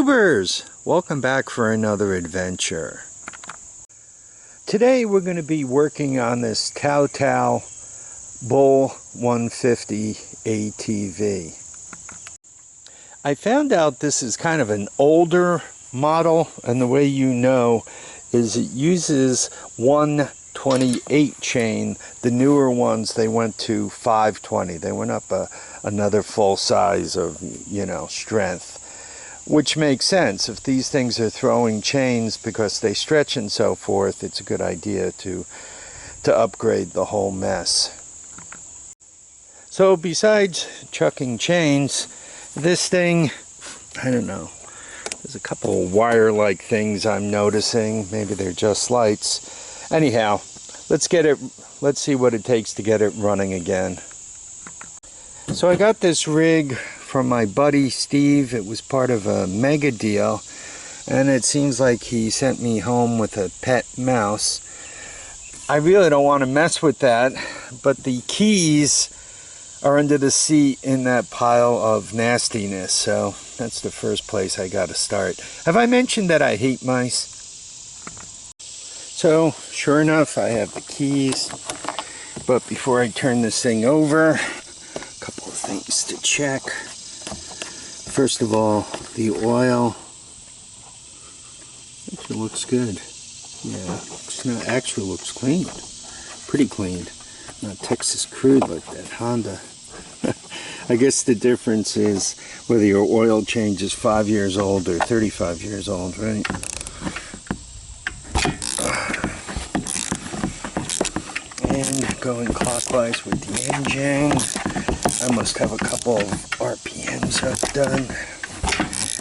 YouTubers, welcome back for another adventure. Today we're going to be working on this Tao Tao Bull 150 ATV. I found out this is kind of an older model, and the way you know is it uses 128 chain. The newer ones, they went to 520. They went up another full size of, strength. Which makes sense. If these things are throwing chains because they stretch and so forth, it's a good idea to upgrade the whole mess. So besides chucking chains, this thing, I don't know, there's a couple of wire-like things I'm noticing. Maybe they're just lights. Anyhow, let's see what it takes to get it running again. So I got this rig from my buddy Steve. It was part of a mega deal, and it seems like he sent me home with a pet mouse. I really don't want to mess with that, but the keys are under the seat in that pile of nastiness, so that's the first place I got to start. Have I mentioned that I hate mice? So sure enough, I have the keys, but before I turn this thing over, a couple of things to check. First of all, the oil actually looks good. Yeah, actually looks clean. Pretty clean. Not Texas crude like that Honda. I guess the difference is whether your oil change is 5 years old or 35 years old, right? And going clockwise with the engine. I must have a couple of RPMs up done.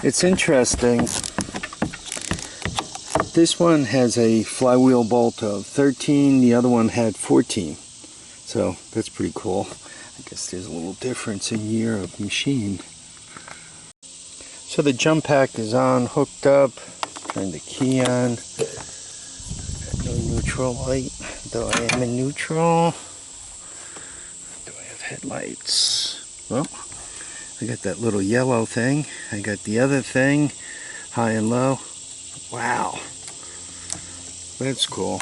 It's interesting. This one has a flywheel bolt of 13, the other one had 14. So that's pretty cool. I guess there's a little difference in year of machine. So the jump pack is on, hooked up. Turn the key on. No neutral light, though I am in neutral. Headlights. Well, I got that little yellow thing. I got the other thing, high and low. Wow, that's cool.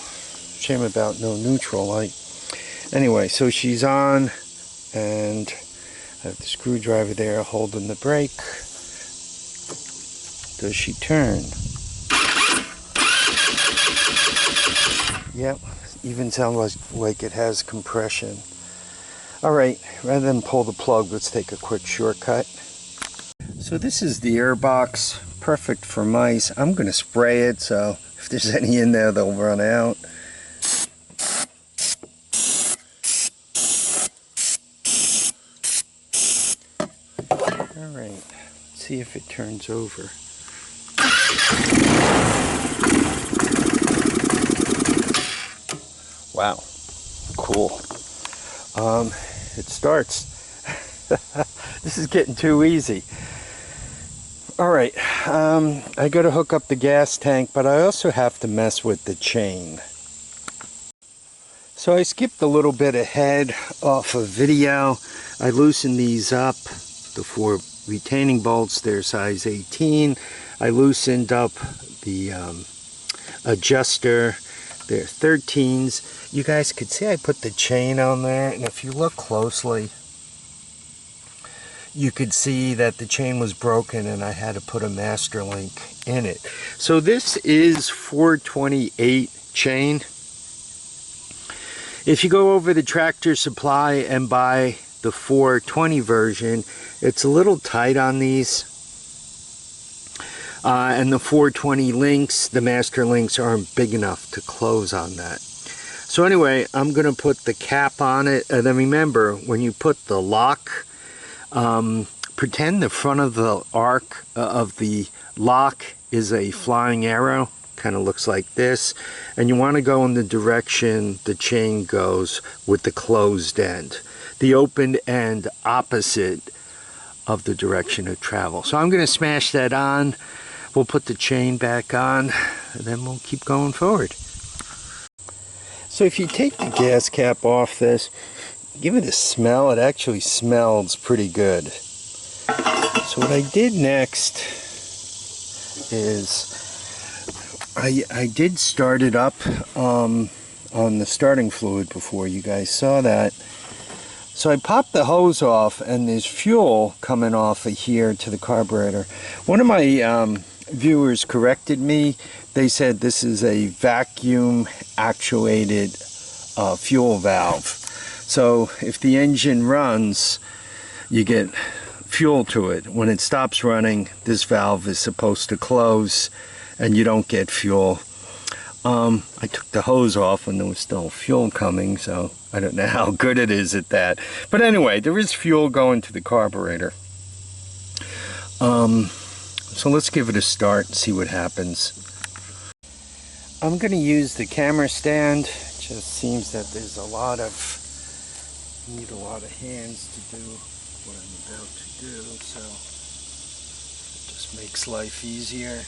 Shame about no neutral light. Anyway, so she's on, and I have the screwdriver there holding the brake. Does she turn? Yep, even sounds like it has compression. Alright, rather than pull the plug, let's take a quick shortcut. So this is the air box, perfect for mice. I'm going to spray it, so if there's any in there, they'll run out. Alright, let's see if it turns over. Wow, cool. It starts. This is getting too easy. Alright, I got to hook up the gas tank, but I also have to mess with the chain. So I skipped a little bit ahead off of video. I loosened these up, the 4 retaining bolts, they're size 18. I loosened up the adjuster, they're 13s. You guys could see I put the chain on there, and if you look closely, you could see that the chain was broken and I had to put a master link in it. So this is 428 chain. If you go over the Tractor Supply and buy the 420 version, it's a little tight on these. And the 420 links, the master links, aren't big enough to close on that. So anyway, I'm going to put the cap on it. And then remember, when you put the lock, pretend the front of the arc of the lock is a flying arrow. Kind of looks like this. And you want to go in the direction the chain goes with the closed end. The open end opposite of the direction of travel. So I'm going to smash that on. We'll put the chain back on, and then we'll keep going forward. So if you take the gas cap off this, give it a smell. It actually smells pretty good. So what I did next, is I did start it up on the starting fluid before. You guys saw that. So I popped the hose off, and there's fuel coming off of here to the carburetor. One of my viewers corrected me. They said this is a vacuum actuated fuel valve. So if the engine runs, you get fuel to it. When it stops running, this valve is supposed to close and you don't get fuel. I took the hose off and there was still fuel coming, so I don't know how good it is at that. But anyway, there is fuel going to the carburetor. So let's give it a start and see what happens. I'm going to use the camera stand. It just seems that there's need a lot of hands to do what I'm about to do, so it just makes life easier.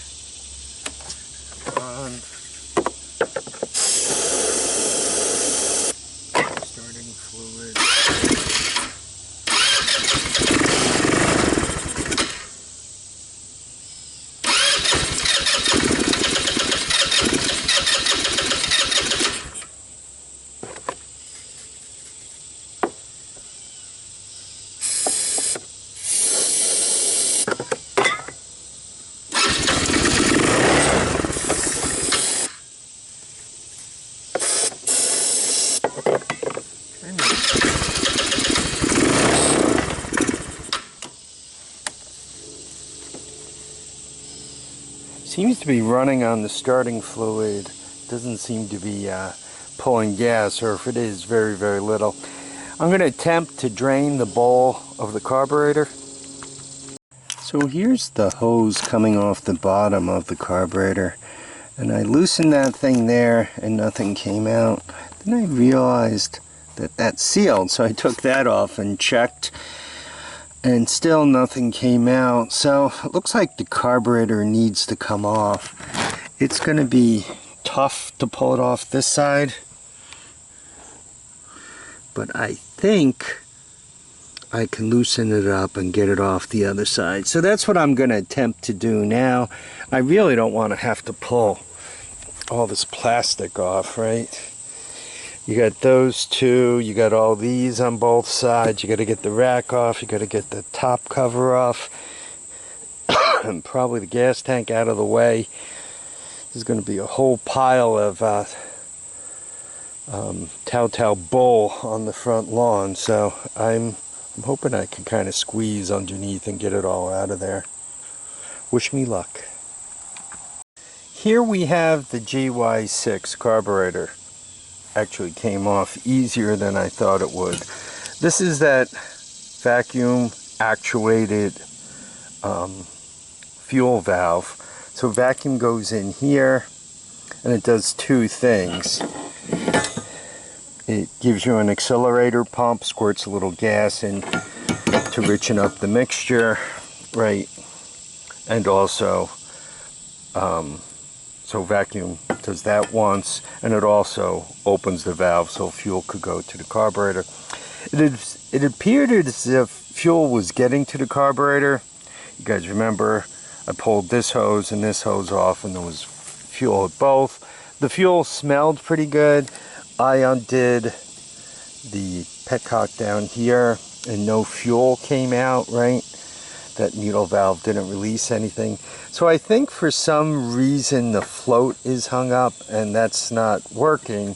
Starting fluid. Seems to be running on the starting fluid. Doesn't seem to be pulling gas, or if it is, very, very little. I'm going to attempt to drain the bowl of the carburetor. So here's the hose coming off the bottom of the carburetor. And I loosened that thing there and nothing came out. Then I realized that that's sealed, so I took that off and checked. And still nothing came out, so it looks like the carburetor needs to come off. It's going to be tough to pull it off this side, but I think I can loosen it up and get it off the other side. So that's what I'm going to attempt to do now. I really don't want to have to pull all this plastic off, right? You got those two, you got all these on both sides, you got to get the rack off, you got to get the top cover off, and probably the gas tank out of the way. There's going to be a whole pile of Tao Tao bull on the front lawn, so I'm hoping I can kind of squeeze underneath and get it all out of there. Wish me luck. Here we have the GY6 carburetor. Actually came off easier than I thought it would. This is that vacuum actuated fuel valve. So vacuum goes in here and it does two things. It gives you an accelerator pump, squirts a little gas in to richen up the mixture, right? And also so vacuum does that once, and it also opens the valve so fuel could go to the carburetor. It appeared as if fuel was getting to the carburetor. You guys remember I pulled this hose and this hose off and there was fuel at both. The fuel smelled pretty good. I undid the petcock down here and no fuel came out, right? That needle valve didn't release anything. So I think for some reason the float is hung up and that's not working.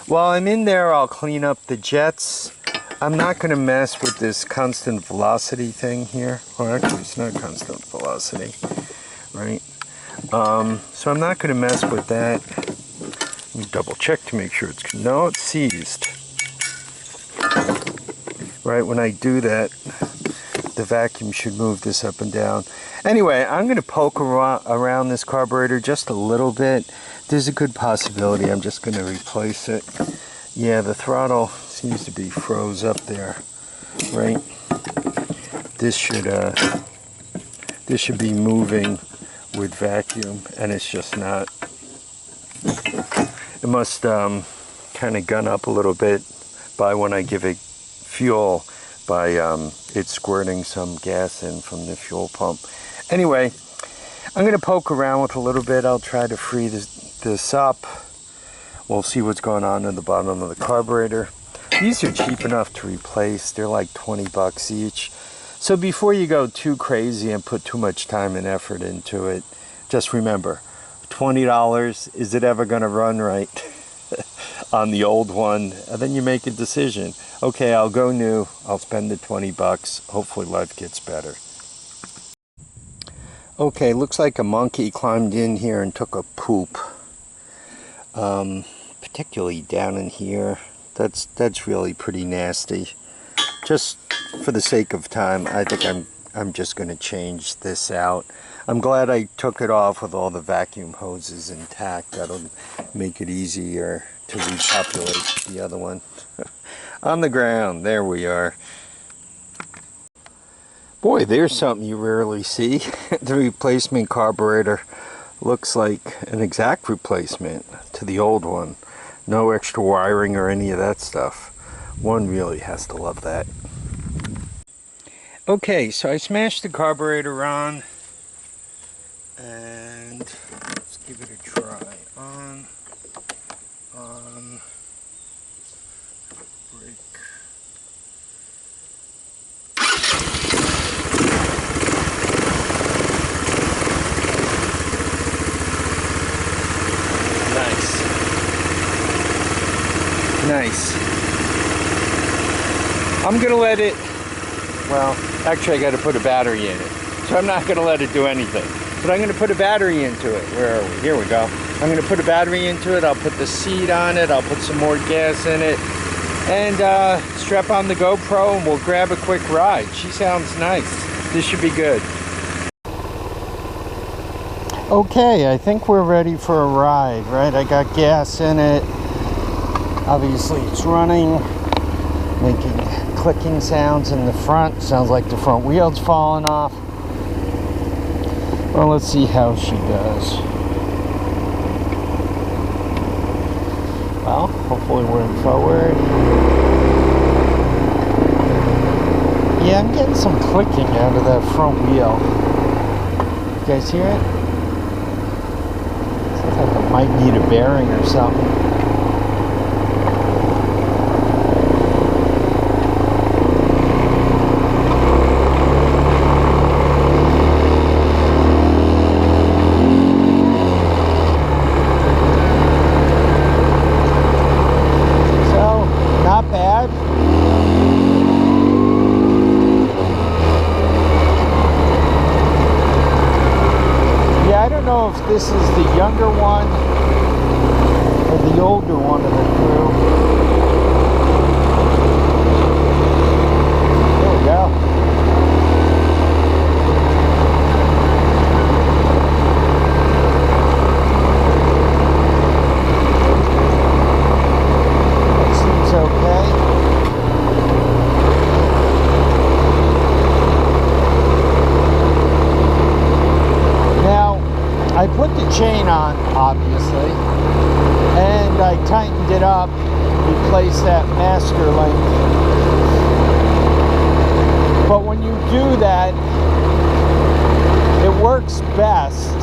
While I'm in there, I'll clean up the jets. I'm not going to mess with this constant velocity thing here. Well, actually it's not constant velocity, right? So I'm not going to mess with that. Let me double check to make sure it's, no, it's seized. Right, when I do that, the vacuum should move this up and down. Anyway, I'm going to poke around this carburetor just a little bit. There's a good possibility I'm just going to replace it. Yeah, the throttle seems to be froze up there, right? This should be moving with vacuum, and it's just not. It must kind of gun up a little bit by when I give it fuel, by it squirting some gas in from the fuel pump. Anyway, I'm going to poke around with a little bit. I'll try to free this up. We'll see what's going on in the bottom of the carburetor. These are cheap enough to replace. They're like 20 bucks each. So before you go too crazy and put too much time and effort into it, just remember, $20, is it ever going to run right on the old one? And then you make a decision. Okay, I'll go new. I'll spend the 20 bucks. Hopefully life gets better. Okay, looks like a monkey climbed in here and took a poop. Particularly down in here. That's really pretty nasty. Just for the sake of time, I think I'm just going to change this out. I'm glad I took it off with all the vacuum hoses intact. That'll make it easier to repopulate the other one. On the ground, there we are. Boy, there's something you rarely see. The replacement carburetor looks like an exact replacement to the old one. No extra wiring or any of that stuff. One really has to love that. Okay, so I smashed the carburetor on, and let's give it a try. On, brake. Nice. I'm gonna let it, well, actually I gotta put a battery in it. So I'm not gonna let it do anything. But I'm gonna put a battery into it. Where are we? Here we go. I'm gonna put a battery into it. I'll put the seat on it. I'll put some more gas in it. And strap on the GoPro and we'll grab a quick ride. She sounds nice. This should be good. Okay, I think we're ready for a ride, right? I got gas in it. Obviously it's running, making clicking sounds in the front. Sounds like the front wheel's falling off. Well, let's see how she does. Well, hopefully we're in forward. Yeah, I'm getting some clicking out of that front wheel. You guys hear it? Sounds like it might need a bearing or something. If this is the younger one or the older one of the crew. There we go. That seems okay. I put the chain on, obviously, and I tightened it up, replaced that master link. But when you do that, it works best.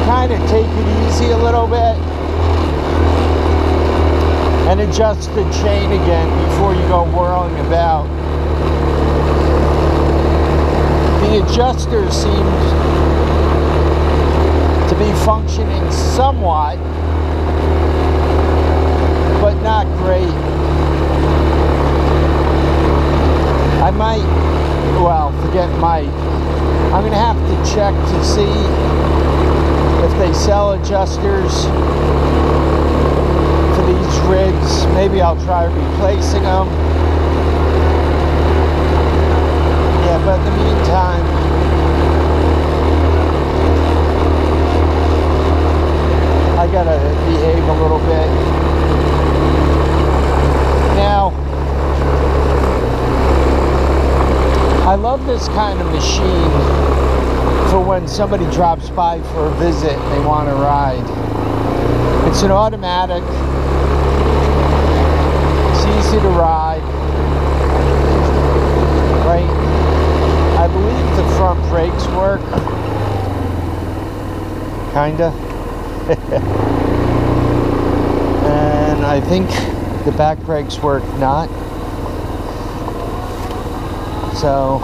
Kind of take it easy a little bit and adjust the chain again before you go whirling about. The adjuster seemed to be functioning somewhat, but not great. I might, well, forget might. I'm going to have to check to see if they sell adjusters for these rigs. Maybe I'll try replacing them. Yeah, but in the meantime, I gotta behave a little bit. Now, I love this kind of machine for when somebody drops by for a visit and they want to ride. It's an automatic. It's easy to ride. Right? I believe the front brake kinda. And I think the back brakes work not. So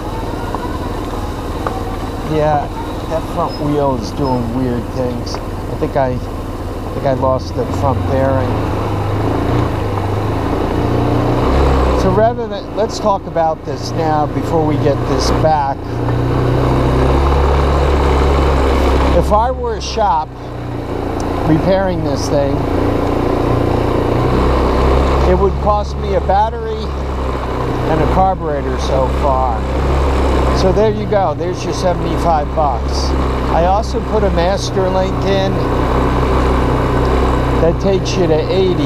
yeah, that front wheel is doing weird things. I think I lost the front bearing. So rather than, let's talk about this now before we get this back. If I were a shop repairing this thing, it would cost me a battery and a carburetor so far. So there you go, there's your 75 bucks. I also put a master link in that takes you to 80.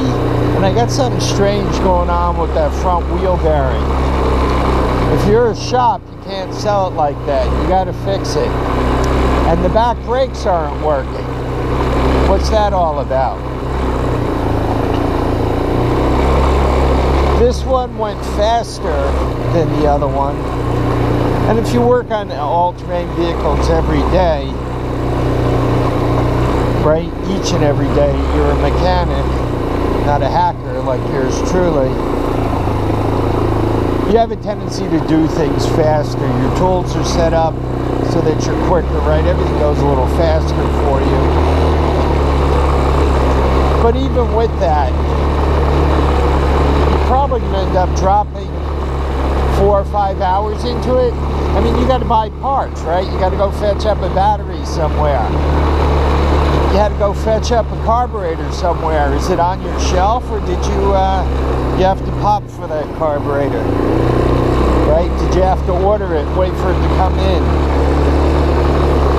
And I got something strange going on with that front wheel bearing. If you're a shop, you can't sell it like that. You gotta fix it. And the back brakes aren't working. What's that all about? This one went faster than the other one. And if you work on all-terrain vehicles every day, right, each and every day, you're a mechanic, not a hacker like yours truly. You have a tendency to do things faster. Your tools are set up so that you're quicker, right? Everything goes a little faster for you. But even with that, you're probably going to end up dropping 4 or 5 hours into it. I mean, you got to buy parts, right? You got to go fetch up a battery somewhere. You had to go fetch up a carburetor somewhere. Is it on your shelf, or did you have to pop for that carburetor? Right? Did you have to order it, wait for it to come in?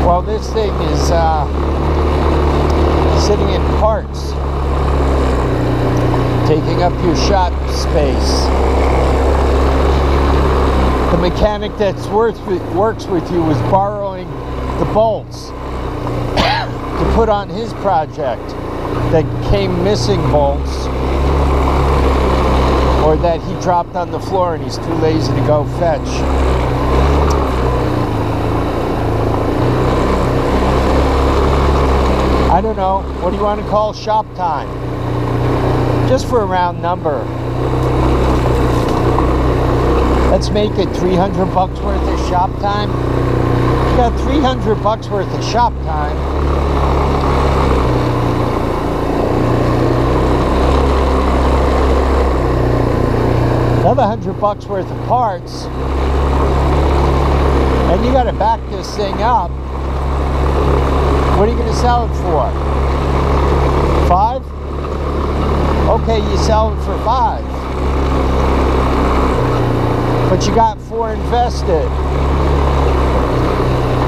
Well, this thing is sitting in parts, taking up your shop space. The mechanic that's works with you was borrowing the bolts to put on his project that came missing bolts, or that he dropped on the floor and he's too lazy to go fetch. I don't know, what do you want to call shop time? Just for a round number. Let's make it 300 bucks worth of shop time. You got 300 bucks worth of shop time. Another 100 bucks worth of parts. And you got to back this thing up. What are you going to sell it for? 5? Okay, you sell it for 5. But you got 4 invested.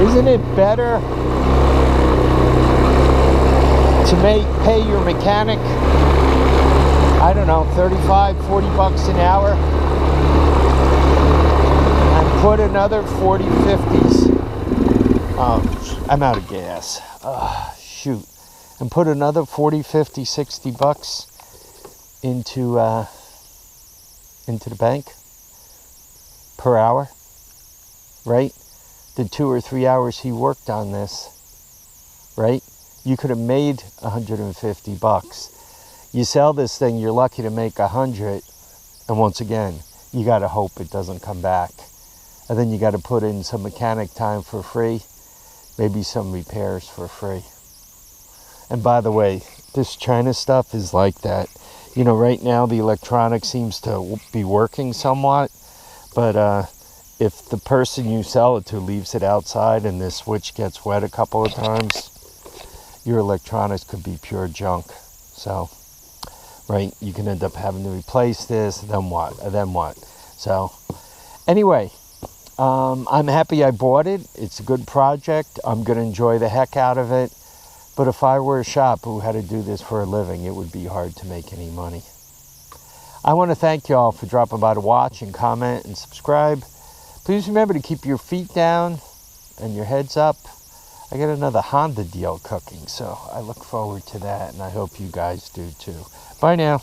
Isn't it better to pay your mechanic, I don't know, 35, 40 bucks an hour, and put another 40, 50s, I'm out of gas, shoot, and put another 40, 50, 60 bucks into the bank per hour, right? The 2 or 3 hours he worked on this, right? You could have made 150 bucks. You sell this thing, you're lucky to make 100, and once again, you got to hope it doesn't come back. And then you got to put in some mechanic time for free, maybe some repairs for free. And by the way, this China stuff is like that. You know, right now the electronics seems to be working somewhat, but if the person you sell it to leaves it outside and this switch gets wet a couple of times, your electronics could be pure junk. So, right, you can end up having to replace this, then what? So, anyway, I'm happy I bought it. It's a good project. I'm going to enjoy the heck out of it. But if I were a shop who had to do this for a living, it would be hard to make any money. I want to thank you all for dropping by to watch and comment and subscribe. Please remember to keep your feet down and your heads up. I got another Honda deal cooking, so I look forward to that, and I hope you guys do too. Bye now.